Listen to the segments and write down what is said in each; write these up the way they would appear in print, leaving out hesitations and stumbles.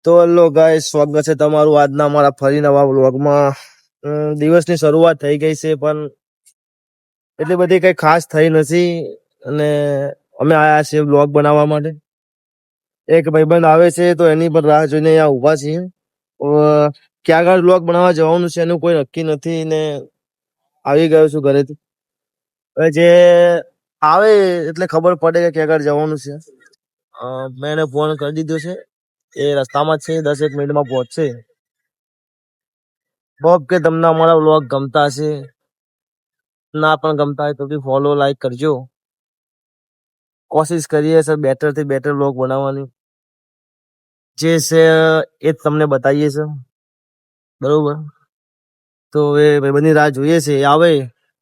તો hello guys, સ્વાગત છે તમારું આજના અમારા ફરી નવા વ્લોગમાં. દિવસની શરૂઆત થઈ ગઈ છે પણ એટલી બધી કઈ ખાસ થઈ નથી. અને અમે આયા છીએ વ્લોગ બનાવવા માટે. એક ભાઈબંધ આવે છે તો એની પર રાહ જોઈને અહીંયા ઊભા છીએ. ક્યાં આગળ વ્લોગ બનાવવા જવાનું છે એનું કોઈ નક્કી નથી ને આવી ગયો છું ઘરેથી. હવે જે આવે એટલે ખબર પડે કે ક્યાં આગળ જવાનું છે. મેં એને ફોન કરી દીધો છે, એ રસ્તામાં છે, 10-1 મિનિટમાં પહોંચશે. હોપ કે તમને અમારા વ્લોગ ગમતા હશે. ના પણ ગમતા હોય તો બી ફોલો લાઈક કરજો. કોશિશ કરીએ સર બેટર થી બેટર વ્લોગ બનાવવાની, જે છે એ જ તમને બતાવીએ છે. બરોબર, તો એ ભાઈબંધની રાહ જોઈએ છે, એ આવે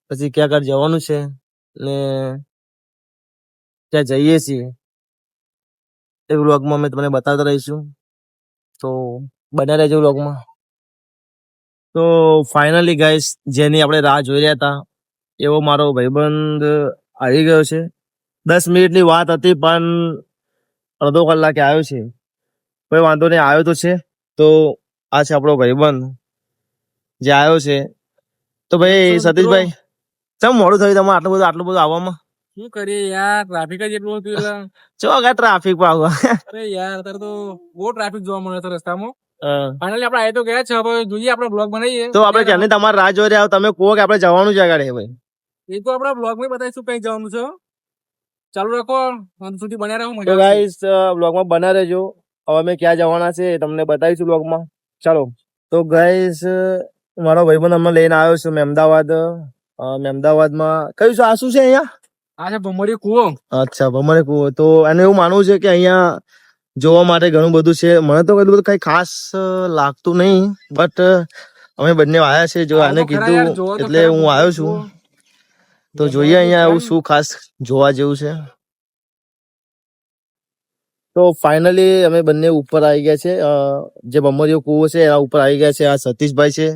પછી ક્યાં આગળ જવાનું છે ને ત્યાં જઈએ છીએ એ વ્લોગમાં અમે તમને બતાવતા રહીશું. તો બન્યા રહેજો વ્લોગમાં. તો ફાઇનલી ગાઈસ, જેની આપણે રાહ જોઈ રહ્યા હતા એવો મારો ભાઈબંધ આવી ગયો છે. 10 મિનિટની વાત હતી પણ અડધો કલાકે આવ્યો છે. કોઈ વાંધો નહીં, આવ્યો તો છે. તો આ છે આપણો ભાઈબંધ જે આવ્યો છે. તો ભાઈ સતીશભાઈ, ચમ મોડું થયું તમારે આટલું બધું આવવામાં? શું કરીએ યાર, ટ્રાફિક જ એટલું હતું એટલે. ચો આગળ ટ્રાફિક પર આવવા. અરે યાર, અત્યારે તો બહુ ટ્રાફિક જોવા મળે છે રસ્તામાં. ફાઇનલી આપણે આવી તો ગયા છે, હવે જોઈએ આપણે બ્લોગ બનાવીએ. તો આપણે ક્યાંની તમારી રાહ જોઈ રહ્યા, તમે કહો કે આપણે જવાનું છે આગળ. ભાઈ એ તો આપણા બ્લોગ માં બતાવીશું કઈ જવાનું છે. ચાલુ રાખો, અંત સુધી બન્યા રહો. તો ગાઈસ, બ્લોગમાં બના રહેજો. હવે અમે ક્યાં જવાના છે તમને બતાવીશું બ્લોગમાં. ચાલો. તો ગાઈસ, મારો ભાઈબંધ અમને લઈને આવ્યો છું અમદાવાદ. અમદાવાદમાં કયું છે આ? શું છે અહીંયા? આ છે ભમરી કુવો. અચ્છા, ભમરી કુવો. તો એને એવું માનવું છે કે અહીંયા જોવા માટે ઘણું બધું છે. મને તો એટલું બધું કઈ ખાસ લાગતું નહીં, બટ અમે બંને આવ્યા છે. જો આને કીધું એટલે હું આવ્યો છું. તો જોઈએ અહીંયા એવું શું ખાસ જોવા જેવું છે. તો ફાઇનલી અમે બંને ઉપર આવી ગયા છે. જે ભમરીયો કૂવો છે એના ઉપર આવી ગયા છે. આ સતીશભાઈ છે,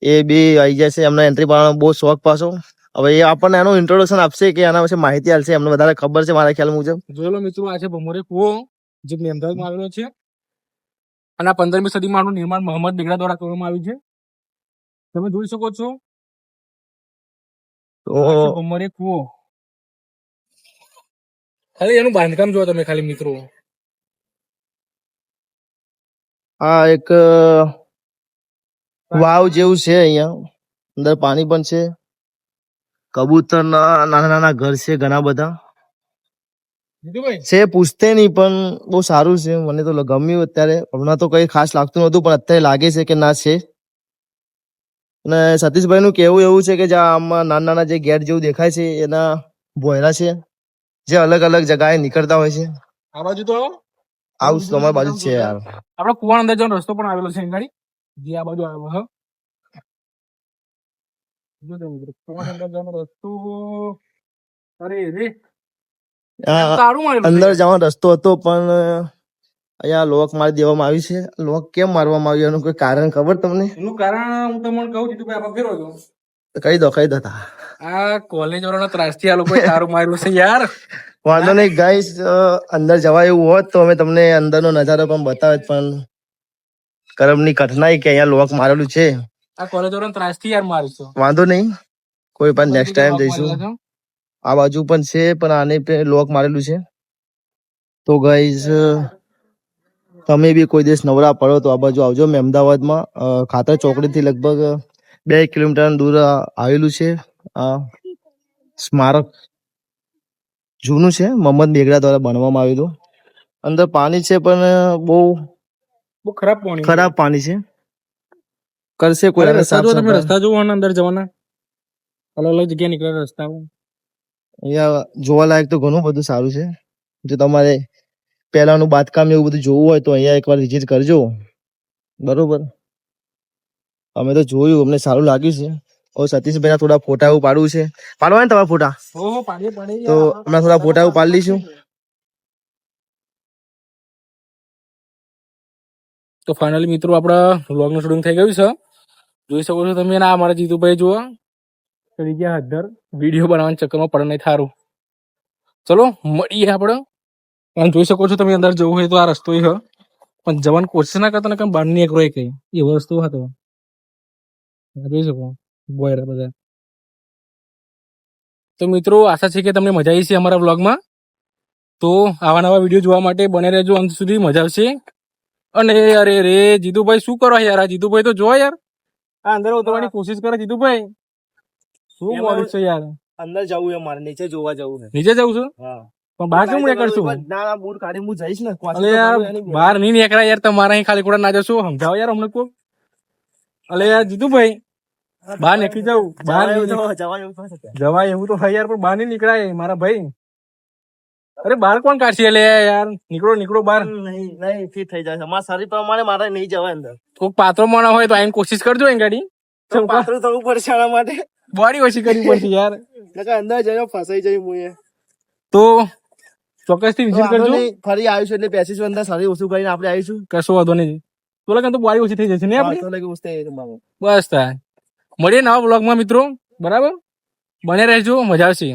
એ બી આવી ગયા છે. એમના એન્ટ્રી પાડવાનો બહુ શોખ પાછો. હવે એ આપણને એનું ઇન્ટ્રોડક્શન આપશે કે એના વિશે માહિતી આપશે. એમને વધારે ખબર છે મારા ખ્યાલ મુજબ. જોઈ લો મિત્રો, આ છે ભમરી કુવો, જે અમદાવાદમાં આવેલો છે. અને 15મી સદીમાં આનું નિર્માણ મોહમ્મદ બેગડા દ્વારા કરવામાં આવ્યું છે. તમે જોઈ શકો છો ભમરી કુવો. ખાલી એનું બાંધકામ જોવો તમે ખાલી મિત્રો. આ એક વાવ જેવું છે. અહીંયા અંદર પાણી પણ છે. કબૂતર નાના નાના ઘર છે ઘણા બધા છે. પૂછતે નહીં પણ બહુ સારું છે. મને તો ગમ્યું. અત્યારે હમણાં તો કઈ ખાસ લાગતું નતું, પણ અત્યારે લાગે છે કે ના છે. અને સતીશભાઈ નું કેવું એવું છે કે જ્યાં આમાં નાના નાના જે ગેટ જેવું દેખાય છે એના ભોયરા છે, જે અલગ અલગ જગ્યાએ નીકળતા હોય છે. આ બાજુ તો આવું તમારી બાજુ છે યાર. આપડે કુવા અંદર જવાનો રસ્તો પણ આવેલો છે ગાડી, જે આ બાજુ આવેલો છે. કુવા અંદર જવાનો રસ્તો અંદર જવાનો રસ્તો હતો પણ અહીંયા લોક મારી દેવામાં આવી છે. લોક કેમ મારવામાં આવ્યું એનું કોઈ કારણ ખબર તમને? એનું કારણ હું તમને કહું છું, આપણે ફેરવો છો. કહી દો આ કોલેજ વાળાના ત્રાસથી આ લોકોએ તારું માર્યું છે યાર. વાંધો નહીં ગાઈસ, અંદર જવાય એવું હોત તો અમે તમને અંદરનો નજારો પણ બતાવે, પણ કરમની કઠણાઈ કે અહીંયા લોક મારેલું છે. આ કોલેજ વાળાના ત્રાસથી યાર મારીશું. વાંધો નહીં, કોઈ પણ નેક્સ્ટ ટાઈમ જઈશું. આ બાજુ પણ છે પણ આને લોક મારેલું છે. તો ગાઈસ, તમે બી કોઈ દિવસ નવરા પડો તો આ બાજુ આવજો. મેં અમદાવાદમાં ખાતર ચોકડી થી લગભગ 2 કિલોમીટર દૂર આવેલું છે. આ સ્મારક જૂનું છે, મોહમ્મદ બેગડા દ્વારા બનવામાં આવેલું. અંદર પાણી છે પણ બહુ ખરાબ પાણી છે. કરશે કોઈ રસ્તા જોવો, અંદર જવાના અલગ અલગ જગ્યા નીકળે રસ્તા. અહીંયા જોવાલાયક તો ઘણું બધું સારું છે. જો તમારે પહેલાનું બાંધકામ એવું બધું જોવું હોય તો અહીંયા એકવાર વિઝિટ કરજો. બરોબર, અમે તો જોયું, અમને સારું લાગ્યું છે. સતીશભાઈ ના થોડા ફોટા એવું પાડવું છે. પાડવા ને તમારા ફોટા? તો હમણાં થોડા ફોટા એવું પાડી લઈશું. તો ફાઇનલી મિત્રો, આપડા વ્લોગ નું શૂટિંગ થઈ ગયું છે. જોઈ શકો છો તમે. આ અમારા જીતુભાઈ જુઓ કરી ગયા હદ્દર વિડીયો બનાવવાના ચક્કરમાં પડે નહીં થારું. ચલો મળીએ આપણે. જોઈ શકો છો તમે, અંદર જવું હોય તો આ રસ્તો છે. પણ જવાની કોશિશ ના કરતા ને કેમ બહાર ની એક રોય કઈ એ વસ્તુ હતો જોઈ શકો બોયરા બધા. તો મિત્રો આશા છે કે તમને મજા આવી છે અમારા વ્લોગમાં. તો આવા નવા વિડીયો જોવા માટે બને રહેજો અંત સુધી, મજા આવશે. અને અરે રે જીતુભાઈ શું કરો યાર? આ જીતુભાઈ તો જો યાર આ અંદર ઉતરવાની કોશિશ કરે. જીતુભાઈ શું મોડું છે યાર? અંદર જવું છે મારે, નીચે જોવા જવું છે. નીચે જવું છું હા પણ બહાર કેમ નીકળશું? ના ના બૂટ કાઢી હું જઈશ ને. અલે યાર બહાર નહીં નીકળાય યાર, તમારે અહીં ખાલી ખોટા ના જશો. સમજાવો યાર અમને કોઈ. અલે યાર જીતુભાઈ બહાર નીકળી જાવ. બહાર જવાય એવું તો હોય યાર, પણ બહાર નહીં નીકળાય મારા ભાઈ. અરે બહાર કોણ કાઢશે? એટલે યાર નીકળો નીકળો બહાર. નહીં ફિટ થઈ જાય. અમારા શરીર પ્રમાણે મારે નહીં જવાય અંદર. કોઈક પાત્રો મોણા હોય તો આઈને કોશિશ કરજો અહીં ગાડી. પાતળું થવું પડશે આના માટે. બોડી ઓછી કરવી પડશે યાર. અંદર જઈને ફસાઈ જઈ હું. તો ચોક્કસથી વિઝિટ કરજો. ફરી આવીશું એટલે બેસીશું અંદર, શરીર ઓછું કરીને આપણે આવીશું. કશો વાંધો નહીં. તો લગન તો બોડી ઓછી થઈ જશે ને આપણી. બસ થાય. મળીએ નવા બ્લોગમાં મિત્રો. બરાબર, બને રહેજો, મજા આવશે.